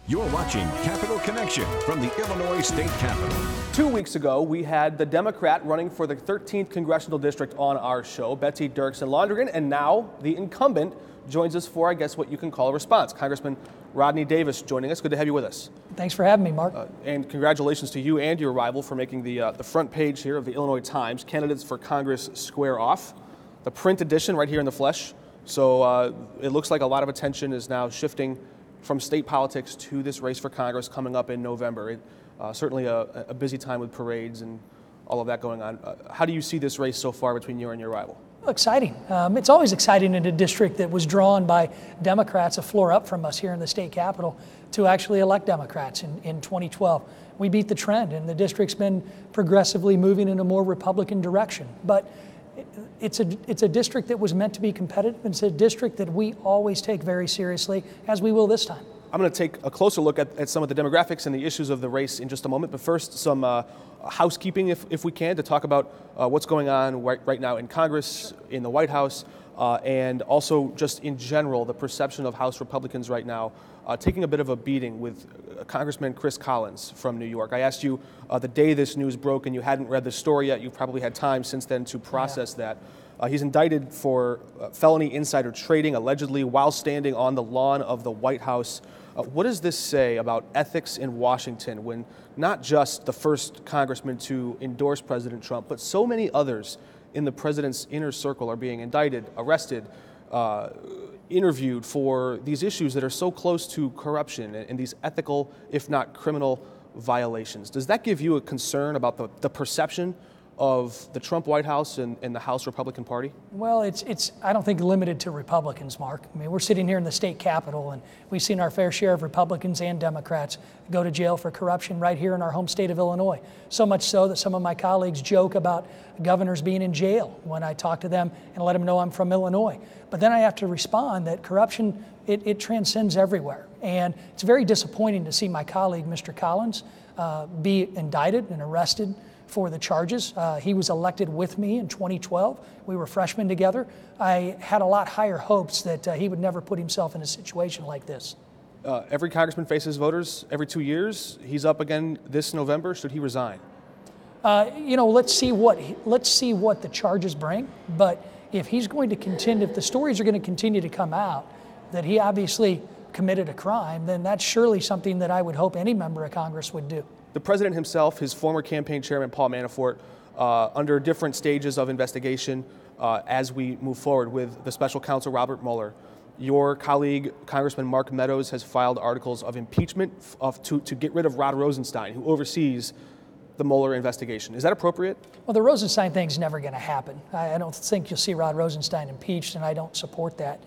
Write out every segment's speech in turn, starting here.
You're watching Capital Connection from the Illinois State Capitol. 2 weeks ago, we had the Democrat running for the 13th Congressional District on our show, Betsy Dirsken-Londrigan, and now the incumbent joins us for, I guess, what you can call a response. Congressman Rodney Davis joining us. Good to have you with us. Thanks for having me, Mark. And congratulations to you and your rival for making the front page here of the Illinois Times. Candidates for Congress square off. The print edition right here in the flesh. So it looks like a lot of attention is now shifting from state politics to this race for Congress coming up in November. Certainly a busy time with parades and all of that going on. How do you see this race so far between you and your rival? Exciting. It's always exciting in a district that was drawn by Democrats a floor up from us here in the state capitol to actually elect Democrats in 2012. We beat the trend, and the district's been progressively moving in a more Republican direction. But it's a district that was meant to be competitive. It's a district that we always take very seriously, as we will this time. I'm going to take a closer look at some of the demographics and the issues of the race in just a moment. But first, some housekeeping, if we can, to talk about what's going on right now in Congress, in the White House, and also just in general, the perception of House Republicans right now taking a bit of a beating with Congressman Chris Collins from New York. I asked you the day this news broke, and you hadn't read the story yet. You've probably had time since then to process that. He's indicted for felony insider trading, allegedly, while standing on the lawn of the White House. What does this say about ethics in Washington when not just the first congressman to endorse President Trump, but so many others in the president's inner circle are being indicted, arrested, interviewed for these issues that are so close to corruption and these ethical, if not criminal, violations? Does that give you a concern about the perception of the Trump White House and the House Republican Party? Well, it's I don't think limited to Republicans, Mark. I mean, we're sitting here in the state capitol, and we've seen our fair share of Republicans and Democrats go to jail for corruption right here in our home state of Illinois. So much so that some of my colleagues joke about governors being in jail when I talk to them and let them know I'm from Illinois. But then I have to respond that corruption, it transcends everywhere. And it's very disappointing to see my colleague, Mr. Collins, be indicted and arrested for the charges. He was elected with me in 2012. We were freshmen together. I had a lot higher hopes that he would never put himself in a situation like this. Every congressman faces voters every 2 years. He's up again this November. Should he resign? Let's see what the charges bring. But if he's going to contend, if the stories are going to continue to come out that he obviously committed a crime, then that's surely something that I would hope any member of Congress would do. The president himself, his former campaign chairman, Paul Manafort, under different stages of investigation as we move forward with the special counsel, Robert Mueller. Your colleague, Congressman Mark Meadows, has filed articles of impeachment to get rid of Rod Rosenstein, who oversees the Mueller investigation. Is that appropriate? Well, the Rosenstein thing's never going to happen. I don't think you'll see Rod Rosenstein impeached, and I don't support that.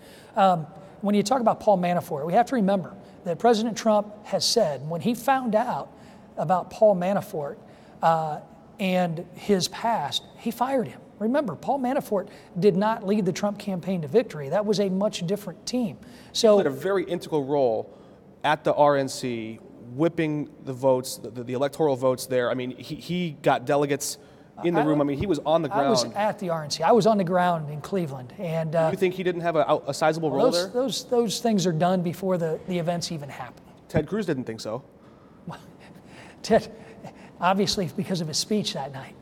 When you talk about Paul Manafort, we have to remember that President Trump has said when he found out about Paul Manafort and his past, he fired him. Remember, Paul Manafort did not lead the Trump campaign to victory. That was a much different team. So he played a very integral role at the RNC, whipping the votes, the electoral votes there. I mean, he got delegates in the room. I mean, he was on the ground. I was at the RNC. I was on the ground in Cleveland. And you think he didn't have a sizable role there? Those things are done before the events even happen. Ted Cruz didn't think so. Ted, obviously because of his speech that night.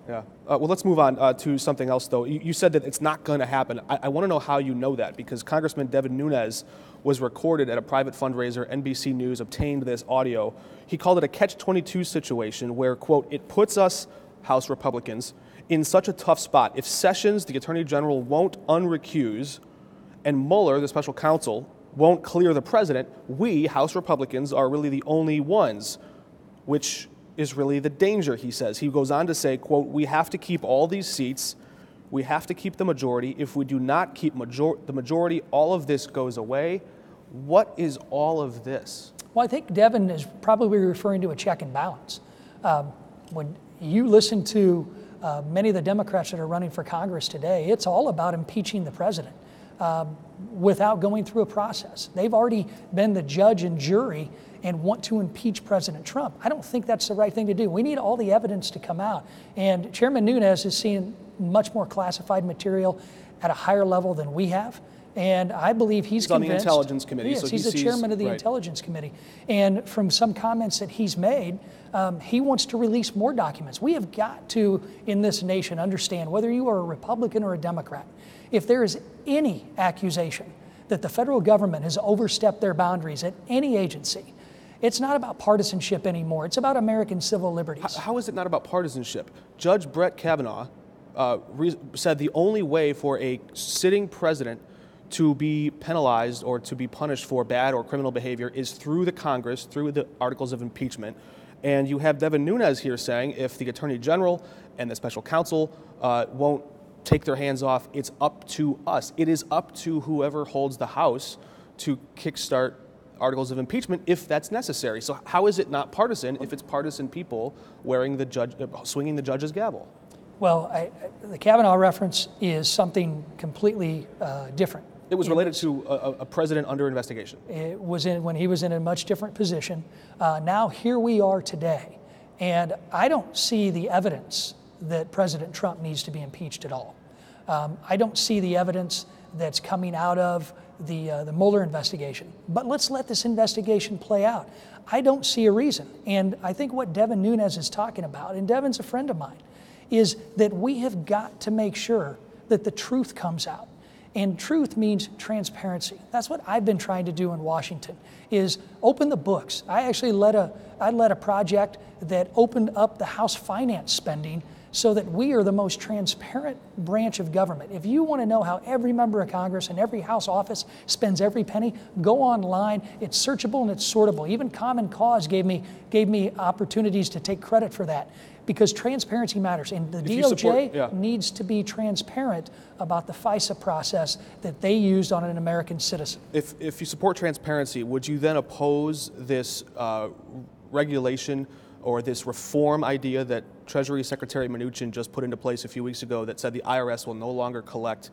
Yeah. Well, let's move on to something else, though. You said that it's not going to happen. I want to know how you know that, because Congressman Devin Nunes was recorded at a private fundraiser. NBC News obtained this audio. He called it a catch-22 situation where, quote, it puts us, House Republicans, in such a tough spot. If Sessions, the Attorney General, won't unrecuse, and Mueller, the special counsel, won't clear the president, we, House Republicans, are really the only ones, which is really the danger, he says. He goes on to say, quote, we have to keep all these seats. We have to keep the majority. If we do not keep the majority, all of this goes away. What is all of this? Well, I think Devin is probably referring to a check and balance. When you listen to many of the Democrats that are running for Congress today, it's all about impeaching the president without going through a process. They've already been the judge and jury and want to impeach President Trump. I don't think that's the right thing to do. We need all the evidence to come out. And Chairman Nunes is seeing much more classified material at a higher level than we have. And I believe he's on the convinced. Intelligence Committee. Yes, So he's the chairman of the Intelligence Committee. And from some comments that he's made, he wants to release more documents. We have got to, in this nation, understand whether you are a Republican or a Democrat, if there is any accusation that the federal government has overstepped their boundaries at any agency, it's not about partisanship anymore. It's about American civil liberties. How is it not about partisanship? Judge Brett Kavanaugh said the only way for a sitting president to be penalized or to be punished for bad or criminal behavior is through the Congress, through the articles of impeachment. And you have Devin Nunes here saying if the Attorney General and the special counsel won't take their hands off, it's up to us. It is up to whoever holds the House to kickstart articles of impeachment if that's necessary. So how is it not partisan if it's partisan people wearing the judge, swinging the judge's gavel? Well, the Kavanaugh reference is something completely different. It was related to a president under investigation. It was when he was in a much different position. Now here we are today, and I don't see the evidence that President Trump needs to be impeached at all. I don't see the evidence that's coming out of the Mueller investigation. But let's let this investigation play out. I don't see a reason. And I think what Devin Nunes is talking about, and Devin's a friend of mine, is that we have got to make sure that the truth comes out. And truth means transparency. That's what I've been trying to do in Washington, is open the books. I actually led a project that opened up the House finance spending so that we are the most transparent branch of government. If you want to know how every member of Congress and every House office spends every penny, go online. It's searchable and it's sortable. Even Common Cause gave me opportunities to take credit for that, because transparency matters. And the DOJ needs to be transparent about the FISA process that they used on an American citizen. If you support transparency, would you then oppose this regulation or this reform idea that Treasury Secretary Mnuchin just put into place a few weeks ago that said the IRS will no longer collect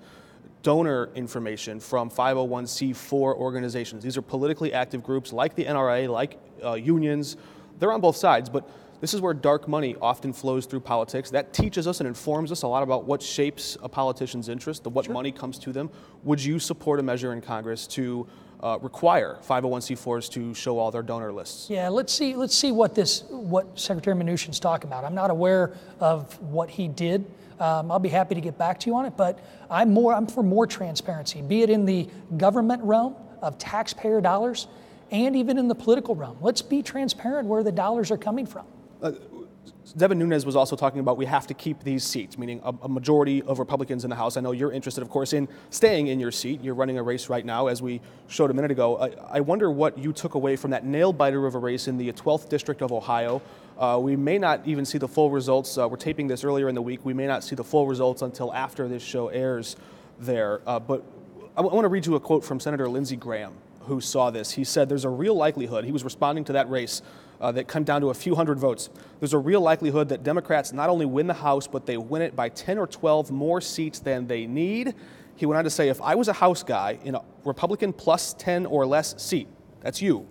donor information from 501c4 organizations? These are politically active groups like the NRA, like unions. They're on both sides, but this is where dark money often flows through politics. That teaches us and informs us a lot about what shapes a politician's interest, what money comes to them. Would you support a measure in Congress to require 501c4s to show all their donor lists? Yeah, let's see what Secretary Mnuchin's talking about. I'm not aware of what he did. I'll be happy to get back to you on it, but I'm for more transparency, be it in the government realm of taxpayer dollars and even in the political realm. Let's be transparent where the dollars are coming from. Devin Nunes was also talking about we have to keep these seats, meaning a majority of Republicans in the House. I know you're interested, of course, in staying in your seat. You're running a race right now, as we showed a minute ago. I wonder what you took away from that nail-biter of a race in the 12th District of Ohio. We may not even see the full results. We're taping this earlier in the week. We may not see the full results until after this show airs there. But I want to read you a quote from Senator Lindsey Graham, who saw this. He said, there's a real likelihood, he was responding to that race, that come down to a few hundred votes. There's a real likelihood that Democrats not only win the House, but they win it by 10 or 12 more seats than they need. He went on to say, if I was a House guy in a Republican plus 10 or less seat, that's you,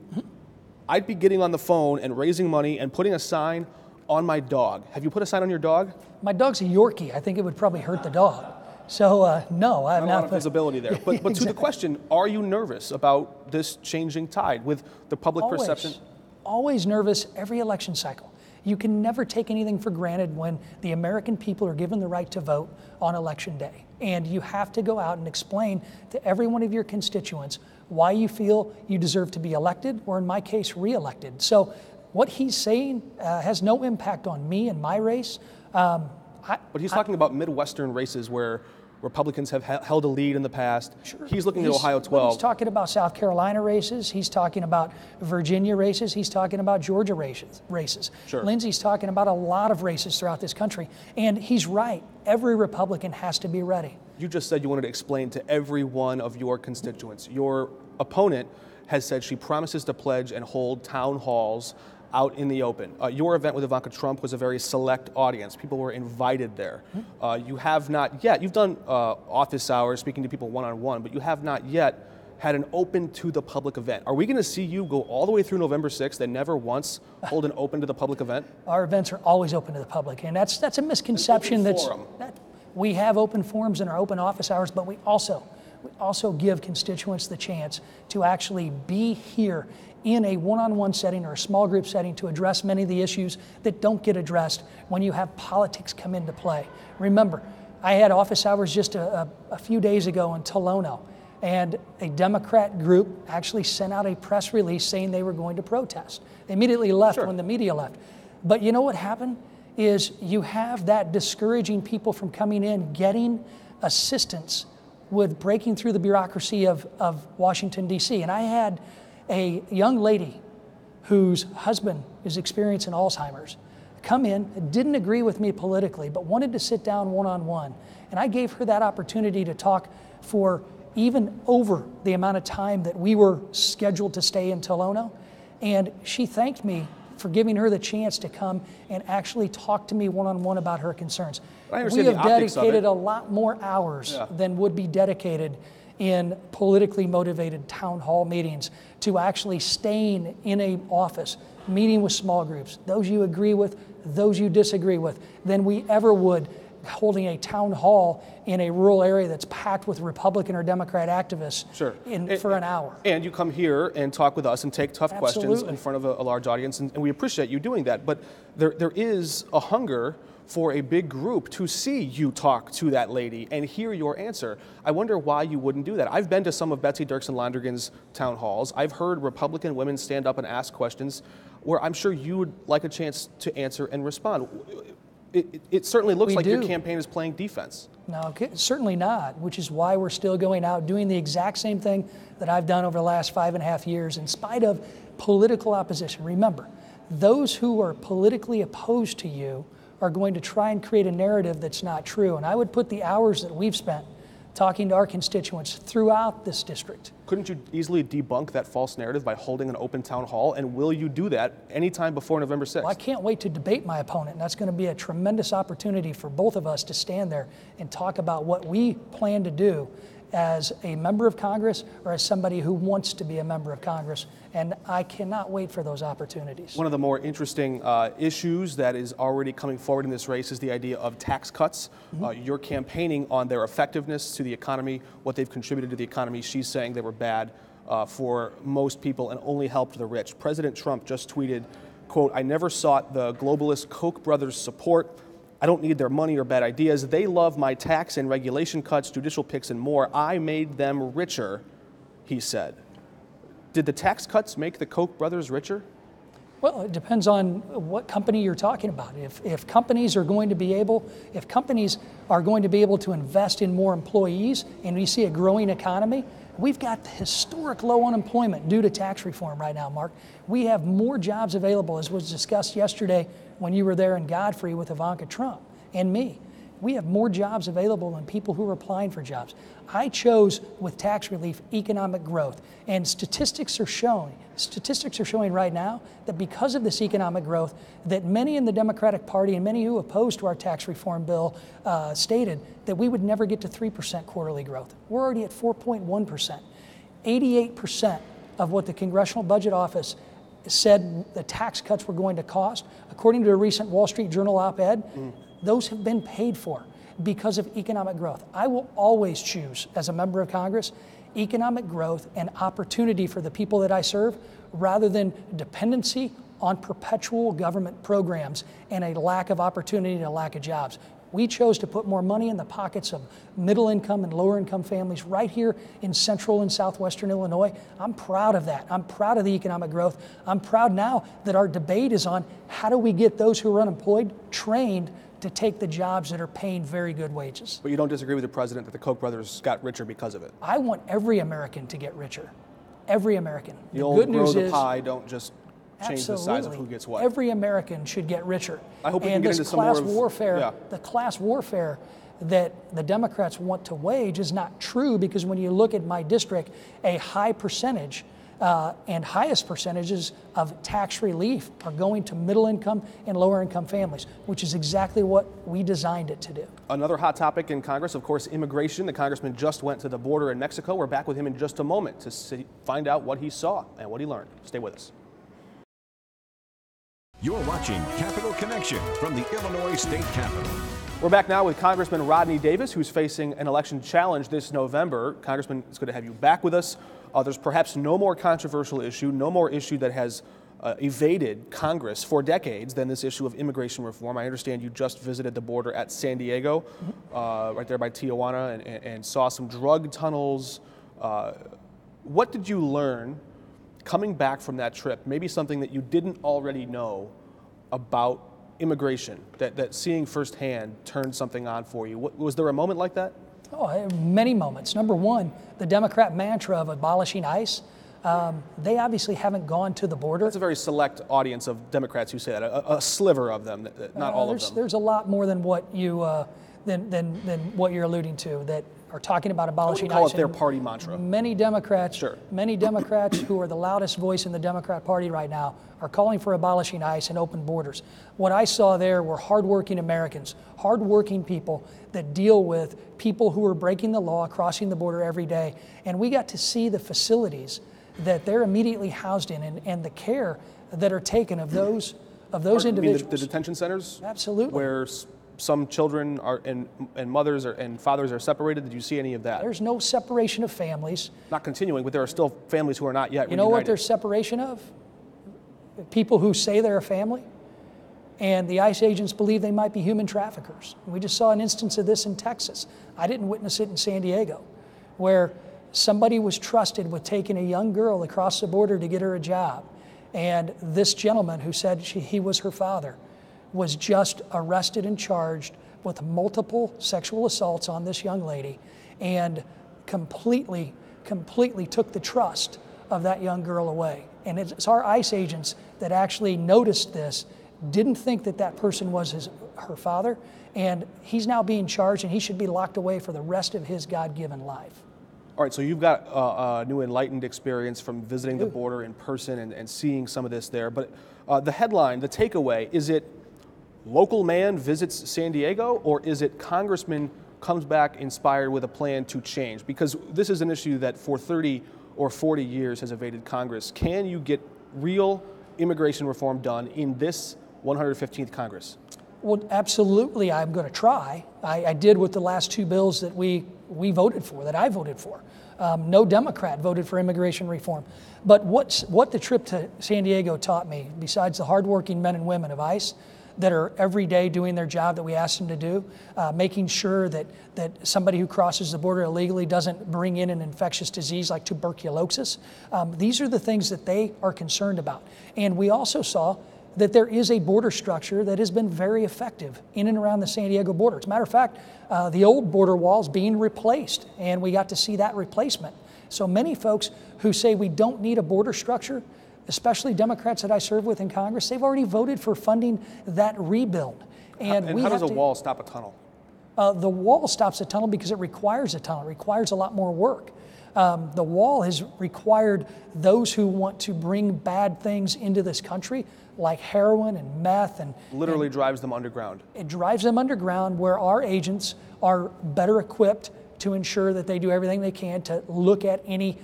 I'd be getting on the phone and raising money and putting a sign on my dog. Have you put a sign on your dog? My dog's a Yorkie. I think it would probably hurt the dog. So, no, I have not. A lot of visibility there. But exactly. To the question, are you nervous about this changing tide with the public perception? Always nervous every election cycle. You can never take anything for granted when the American people are given the right to vote on Election Day. And you have to go out and explain to every one of your constituents why you feel you deserve to be elected, or in my case, reelected. So what he's saying has no impact on me and my race. But he's talking about Midwestern races where Republicans have held a lead in the past. Sure. He's looking at Ohio 12. He's talking about South Carolina races. He's talking about Virginia races. He's talking about Georgia races. Sure. Lindsey's talking about a lot of races throughout this country. And he's right. Every Republican has to be ready. You just said you wanted to explain to every one of your constituents. Your opponent has said she promises to pledge and hold town halls out in the open. Your event with Ivanka Trump was a very select audience. People were invited there. You have not yet, you've done office hours speaking to people one-on-one, but you have not yet had an open to the public event. Are we going to see you go all the way through November 6th and never once hold an open to the public event? Our events are always open to the public, and that's a misconception. We have open forums in our open office hours, but we also we also give constituents the chance to actually be here in a one-on-one setting or a small group setting to address many of the issues that don't get addressed when you have politics come into play. Remember, I had office hours just a few days ago in Tolono, and a Democrat group actually sent out a press release saying they were going to protest. They immediately left when the media left. But you know what happened is you have that discouraging people from coming in, getting assistance with breaking through the bureaucracy of Washington, D.C. And I had a young lady whose husband is experiencing Alzheimer's come in, didn't agree with me politically, but wanted to sit down one-on-one. And I gave her that opportunity to talk for even over the amount of time that we were scheduled to stay in Tolono. And she thanked me for giving her the chance to come and actually talk to me one-on-one about her concerns. We have dedicated a lot more hours than would be dedicated in politically motivated town hall meetings to actually staying in an office, meeting with small groups, those you agree with, those you disagree with, than we ever would holding a town hall in a rural area that's packed with Republican or Democrat activists for an hour. And you come here and talk with us and take tough questions in front of a large audience, and we appreciate you doing that. But there is a hunger for a big group to see you talk to that lady and hear your answer. I wonder why you wouldn't do that. I've been to some of Betsy Dirsken-Londrigan's town halls. I've heard Republican women stand up and ask questions where I'm sure you would like a chance to answer and respond. It certainly looks like your campaign is playing defense. No, certainly not, which is why we're still going out doing the exact same thing that I've done over the last 5.5 years in spite of political opposition. Remember, those who are politically opposed to you are going to try and create a narrative that's not true. And I would put the hours that we've spent talking to our constituents throughout this district. Couldn't you easily debunk that false narrative by holding an open town hall? And will you do that anytime before November 6th? Well, I can't wait to debate my opponent. And that's going to be a tremendous opportunity for both of us to stand there and talk about what we plan to do as a member of Congress or as somebody who wants to be a member of Congress. And I cannot wait for those opportunities. One of the more interesting issues that is already coming forward in this race is the idea of tax cuts. You're campaigning on their effectiveness to the economy, what they've contributed to the economy. She's saying they were bad for most people and only helped the rich. President Trump just tweeted, quote, "I never sought the globalist Koch brothers' support. I don't need their money or bad ideas. They love my tax and regulation cuts, judicial picks, and more. I made them richer," he said. Did the tax cuts make the Koch brothers richer? Well, it depends on what company you're talking about. If companies are going to be able to invest in more employees and we see a growing economy, we've got historic low unemployment due to tax reform right now, Mark. We have more jobs available, as was discussed yesterday when you were there in Godfrey with Ivanka Trump and me. We have more jobs available than people who are applying for jobs. I chose with tax relief economic growth, and statistics are showing right now that because of this economic growth, that many in the Democratic Party and many who opposed to our tax reform bill stated that we would never get to 3% quarterly growth. We're already at 4.1%. 88% of what the Congressional Budget Office said the tax cuts were going to cost, according to a recent Wall Street Journal op-ed, those have been paid for because of economic growth. I will always choose, as a member of Congress, economic growth and opportunity for the people that I serve, rather than dependency on perpetual government programs and a lack of opportunity and a lack of jobs. We chose to put more money in the pockets of middle income and lower income families right here in central and southwestern Illinois. I'm proud of that. I'm proud of the economic growth. I'm proud now that our debate is on how do we get those who are unemployed trained to take the jobs that are paying very good wages. But you don't disagree with the president that the Koch brothers got richer because of it? I want every American to get richer. Every American. The good news is, pie, don't just change the size of who gets what. Every American should get richer. I hope we can get into some more the class warfare that the Democrats want to wage is not true, because when you look at my district, a high percentage and highest percentages of tax relief are going to middle income and lower income families, which is exactly what we designed it to do. Another hot topic in Congress, of course, immigration. The congressman just went to the border in Mexico. We're back with him in just a moment to find out what he saw and what he learned. Stay with us. You're watching Capital Connection from the Illinois State Capitol. We're back now with Congressman Rodney Davis, who's facing an election challenge this November. Congressman, it's good to have you back with us. There's perhaps no more controversial issue, no more issue that has evaded Congress for decades than this issue of immigration reform. I understand you just visited the border at San Diego, right there by Tijuana, and saw some drug tunnels. What did you learn coming back from that trip? Maybe something that you didn't already know about immigration, that seeing firsthand turned something on for you. Was there a moment like that? Oh, many moments. Number one, the Democrat mantra of abolishing ICE. They obviously haven't gone to the border. That's a very select audience of Democrats who say that, a sliver of them, not all of them. There's a lot more than what you than what you're alluding to that are talking about abolishing ICE. I would call it their party mantra. Many Democrats, sure. Many Democrats who are the loudest voice in the Democrat Party right now are calling for abolishing ICE and open borders. What I saw there were hardworking Americans, hardworking people that deal with people who are breaking the law, crossing the border every day, and we got to see the facilities that they're immediately housed in and the care that are taken of those individuals. You mean the detention centers? Absolutely. Where some children are and mothers and fathers are separated. Did you see any of that? There's no separation of families. Not continuing, but there are still families who are not yet reunited. You know what there's separation of? People who say they're a family, and the ICE agents believe they might be human traffickers. We just saw an instance of this in Texas. I didn't witness it in San Diego, where somebody was trusted with taking a young girl across the border to get her a job. And this gentleman who said he was her father was just arrested and charged with multiple sexual assaults on this young lady and completely took the trust of that young girl away. And it's our ICE agents that actually noticed this, didn't think that that person was her father, and he's now being charged and he should be locked away for the rest of his God-given life. All right, so you've got a new enlightened experience from visiting the border in person and seeing some of this there. But the headline, the takeaway, is it local man visits San Diego, or is it congressman comes back inspired with a plan to change? Because this is an issue that for 30 or 40 years has evaded Congress. Can you get real immigration reform done in this 115th Congress? Well, absolutely, I'm going to try. I did with the last two bills that we voted for, that I voted for. No Democrat voted for immigration reform. But what the trip to San Diego taught me, besides the hardworking men and women of ICE that are every day doing their job that we asked them to do, making sure that somebody who crosses the border illegally doesn't bring in an infectious disease like tuberculosis. These are the things that they are concerned about. And we also saw that there is a border structure that has been very effective in and around the San Diego border. As a matter of fact, the old border wall's being replaced, and we got to see that replacement. So many folks who say we don't need a border structure, especially Democrats that I serve with in Congress, they've already voted for funding that rebuild. And how does a wall stop a tunnel? The wall stops a tunnel because it requires a tunnel. It requires a lot more work. The wall has required those who want to bring bad things into this country, like heroin and meth. Literally drives them underground. It drives them underground, where our agents are better equipped to ensure that they do everything they can to look at any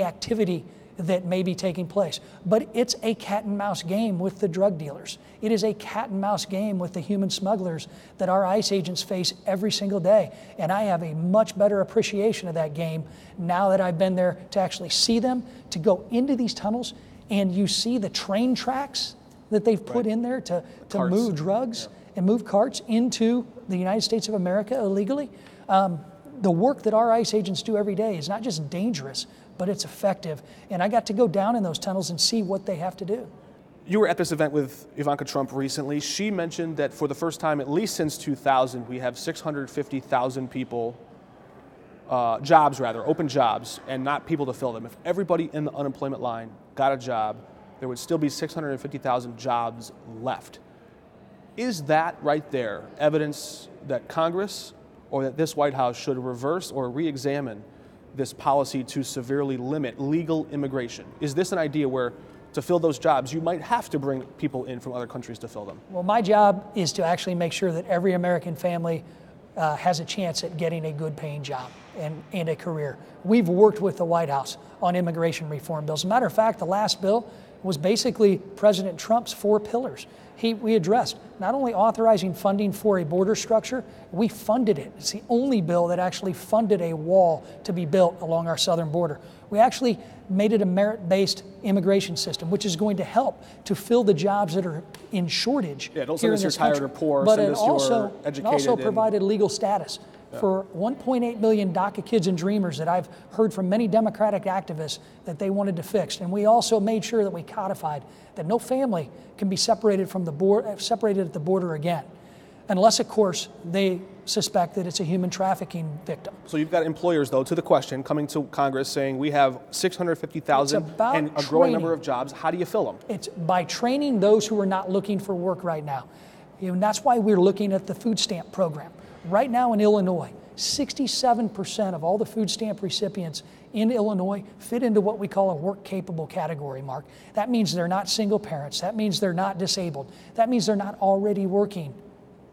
activity that may be taking place. But it's a cat and mouse game with the drug dealers. It is a cat and mouse game with the human smugglers that our ICE agents face every single day. And I have a much better appreciation of that game now that I've been there to actually see them, to go into these tunnels, and you see the train tracks that they've put in there to move drugs and move carts into the United States of America illegally. The work that our ICE agents do every day is not just dangerous, but it's effective. And I got to go down in those tunnels and see what they have to do. You were at this event with Ivanka Trump recently. She mentioned that for the first time, at least since 2000, we have 650,000 people, open jobs, and not people to fill them. If everybody in the unemployment line got a job, there would still be 650,000 jobs left. Is that right there evidence that Congress or that this White House should reverse or re-examine this policy to severely limit legal immigration? Is this an idea where to fill those jobs, you might have to bring people in from other countries to fill them? Well, my job is to actually make sure that every American family has a chance at getting a good paying job and a career. We've worked with the White House on immigration reform bills. As a matter of fact, the last bill was basically President Trump's 4 pillars. We addressed not only authorizing funding for a border structure, we funded it. It's the only bill that actually funded a wall to be built along our southern border. We actually made it a merit-based immigration system, which is going to help to fill the jobs that are in shortage don't here send us in this your tired country. or poor, But send it us your also, educated. provided legal status for 1.8 million DACA kids and dreamers that I've heard from many Democratic activists that they wanted to fix. And we also made sure that we codified that no family can be separated from separated at the border again, unless, of course, they suspect that it's a human trafficking victim. So you've got employers, though, to the question, coming to Congress saying we have 650,000 and a growing number of jobs. How do you fill them? It's by training those who are not looking for work right now. And that's why we're looking at the food stamp program. Right now in Illinois, 67% of all the food stamp recipients in Illinois fit into what we call a work-capable category, Mark. That means they're not single parents. That means they're not disabled. That means they're not already working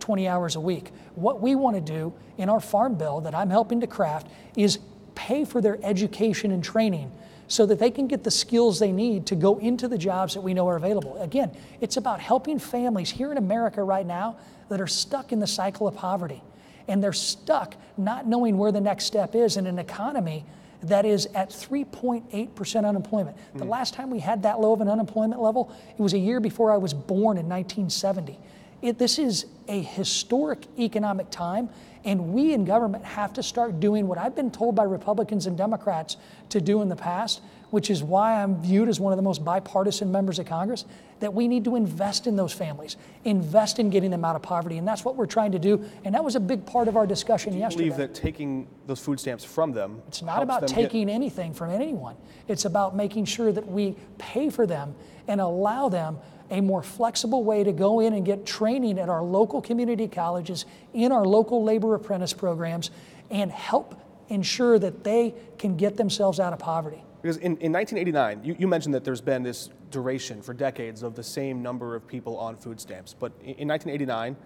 20 hours a week. What we want to do in our farm bill that I'm helping to craft is pay for their education and training so that they can get the skills they need to go into the jobs that we know are available. Again, it's about helping families here in America right now that are stuck in the cycle of poverty. And they're stuck not knowing where the next step is in an economy that is at 3.8% unemployment. The last time we had that low of an unemployment level, it was a year before I was born in 1970. This is a historic economic time, and we in government have to start doing what I've been told by Republicans and Democrats to do in the past, which is why I'm viewed as one of the most bipartisan members of Congress, that we need to invest in those families, invest in getting them out of poverty, and that's what we're trying to do, and that was a big part of our discussion yesterday. Do you believe that taking those food stamps from them It's not about taking anything from anyone. It's about making sure that we pay for them and allow them a more flexible way to go in and get training at our local community colleges, in our local labor apprentice programs, and help ensure that they can get themselves out of poverty. Because in 1989, you mentioned that there's been this duration for decades of the same number of people on food stamps. But in 1989,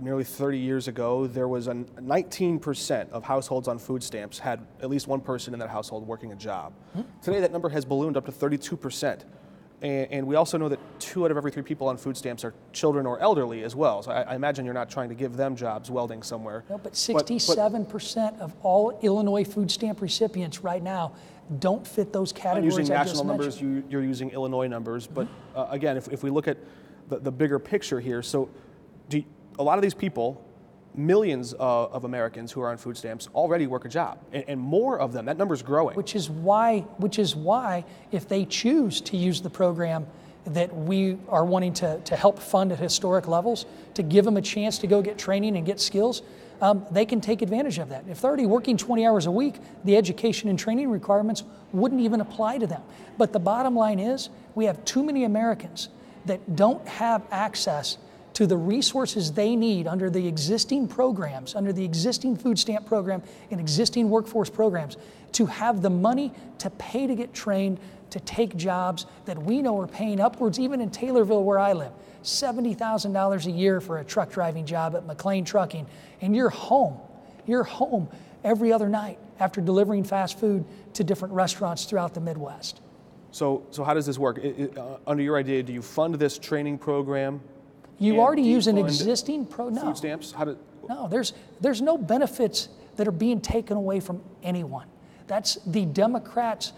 nearly 30 years ago, there was 19% of households on food stamps had at least one person in that household working a job. Today, that number has ballooned up to 32%. And we also know that 2 out of every 3 people on food stamps are children or elderly as well. So I imagine you're not trying to give them jobs welding somewhere. No, but 67% of all Illinois food stamp recipients right now don't fit those categories. I'm using I national just numbers, mentioned. you're using Illinois numbers. But again, if we look at the bigger picture here, so a lot of these people, millions of Americans who are on food stamps already work a job, and more of them. That number's growing. Which is why, if they choose to use the program that we are wanting to help fund at historic levels, to give them a chance to go get training and get skills, they can take advantage of that. If they're already working 20 hours a week, the education and training requirements wouldn't even apply to them. But the bottom line is, we have too many Americans that don't have access to the resources they need under the existing programs, under the existing food stamp program and existing workforce programs, to have the money to pay to get trained, to take jobs that we know are paying upwards, even in Taylorville where I live, $70,000 a year for a truck driving job at McLean Trucking, and you're home every other night after delivering fast food to different restaurants throughout the Midwest. So how does this work? Under your idea, do you fund this training program? You already use an existing food stamps? No, there's no benefits that are being taken away from anyone. That's the Democrat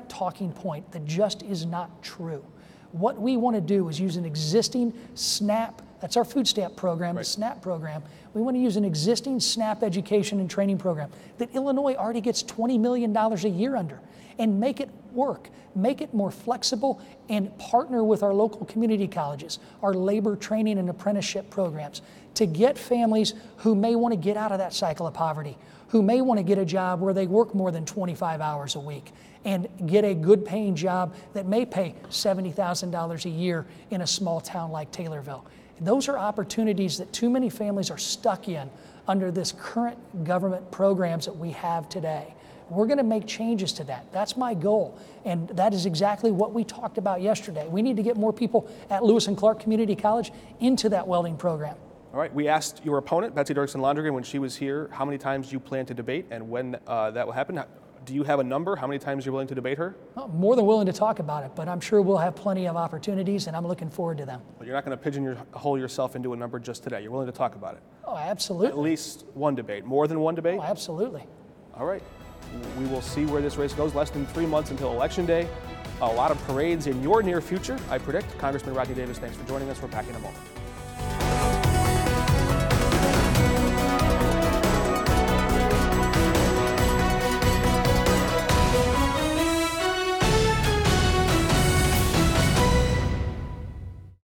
talking point that just is not true. What we want to do is use an existing SNAP, that's our food stamp program, the SNAP program. We want to use an existing SNAP education and training program that Illinois already gets $20 million a year under, and make it work, make it more flexible, and partner with our local community colleges, our labor training and apprenticeship programs, to get families who may want to get out of that cycle of poverty, who may want to get a job where they work more than 25 hours a week, and get a good paying job that may pay $70,000 a year in a small town like Taylorville. And those are opportunities that too many families are stuck in under this current government programs that we have today. We're going to make changes to that. That's my goal. And that is exactly what we talked about yesterday. We need to get more people at Lewis and Clark Community College into that welding program. All right, we asked your opponent, Betsy Dirsken-Londrigan, when she was here, how many times you plan to debate and when that will happen. Do you have a number? How many times you're willing to debate her? I'm more than willing to talk about it, but I'm sure we'll have plenty of opportunities, and I'm looking forward to them. But you're not going to pigeonhole yourself into a number just today. You're willing to talk about it. Oh, At absolutely. least one debate. More than one debate? Oh, absolutely. All right. We will see where this race goes. Less than 3 months until Election Day. A lot of parades in your near future, I predict. Congressman Rodney Davis, thanks for joining us. We're back in a moment.